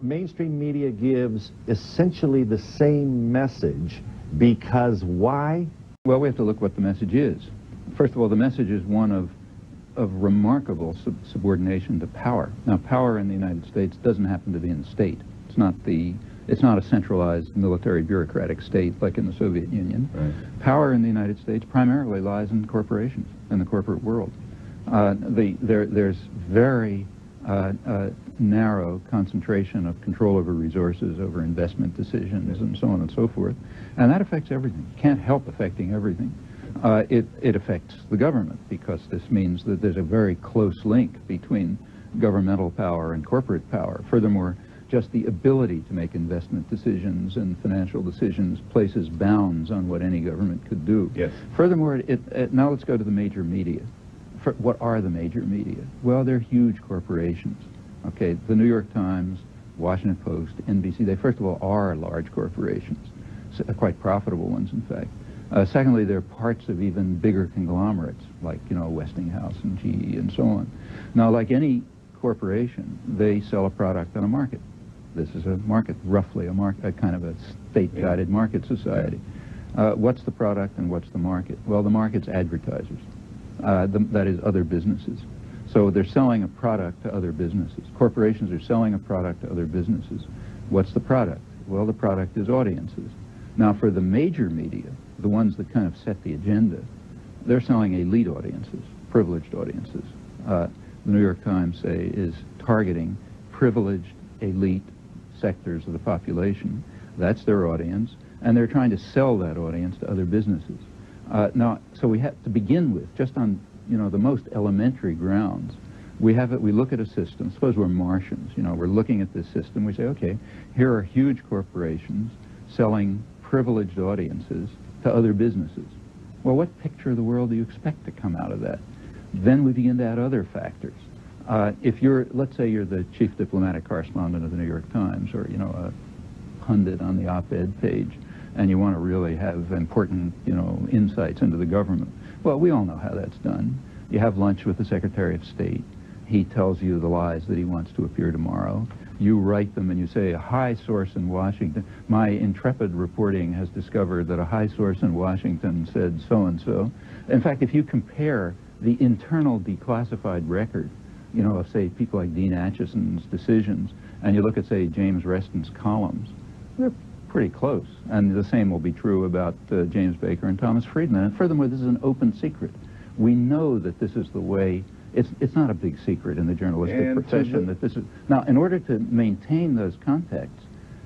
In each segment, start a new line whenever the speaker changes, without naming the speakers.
Mainstream media gives essentially the same message because why?
Well, we have to look what the message is. First of all, the message is one of remarkable subordination to power. Now, power in the United States doesn't happen to be in the state. It's not a centralized military bureaucratic state like in the Soviet Union.
Right.
Power in the United States primarily lies in corporations, in the corporate world. There's very narrow concentration of control over resources, over investment decisions, and so on and so forth. And that affects everything. Can't help affecting everything. It affects the government because this means that there's a very close link between governmental power and corporate power. Furthermore, just the ability to make investment decisions and financial decisions places bounds on what any government could do.
Yes.
Furthermore, now let's go to the major media. What are the major media? Well, they're huge corporations. Okay, the New York Times, Washington Post, NBC, they first of all are large corporations, quite profitable ones, in fact. Secondly, they're parts of even bigger conglomerates, like, Westinghouse and GE and so on. Now, like any corporation, they sell a product on a market. This is a market, roughly a kind of a state-guided market society. What's the product and what's the market? Well, the market's advertisers. That is other businesses. So they're selling a product to other businesses. Corporations are selling a product to other businesses. What's the product? Well, the product is audiences. Now, for the major media, the ones that kind of set the agenda, they're selling elite audiences, privileged audiences. The New York Times, say, is targeting privileged, elite sectors of the population. That's their audience, and they're trying to sell that audience to other businesses. Now, so we have to begin with, just on the most elementary grounds, we look at a system. Suppose we're Martians. We're looking at this system. We say, okay, here are huge corporations selling privileged audiences to other businesses. Well, what picture of the world do you expect to come out of that? Then we begin to add other factors. Let's say you're the chief diplomatic correspondent of the New York Times, or a pundit on the op-ed page, and you want to really have important, insights into the government. Well, we all know how that's done. You have lunch with the Secretary of State. He tells you the lies that he wants to appear tomorrow. You write them and you say, a high source in Washington, my intrepid reporting has discovered that a high source in Washington said so-and-so. In fact, if you compare the internal declassified record, of, say, people like Dean Acheson's decisions, and you look at, say, James Reston's columns, they're pretty close. And the same will be true about James Baker and Thomas Friedman. And furthermore, this is an open secret. We know that this is the way. It's not a big secret in the journalistic profession that this is. Now, in order to maintain those contacts,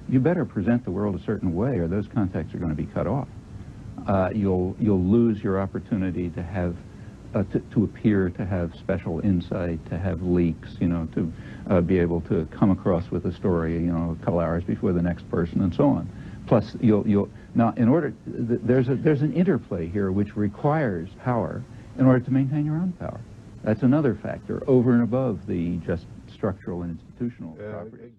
you better present the world a certain way, or those contacts are going to be cut off. You'll lose your opportunity to have to appear, to have special insight, to have leaks, to be able to come across with a story, a couple hours before the next person, and so on. Plus, now, there's an interplay here which requires power in order to maintain your own power. That's another factor over and above the just structural and institutional properties.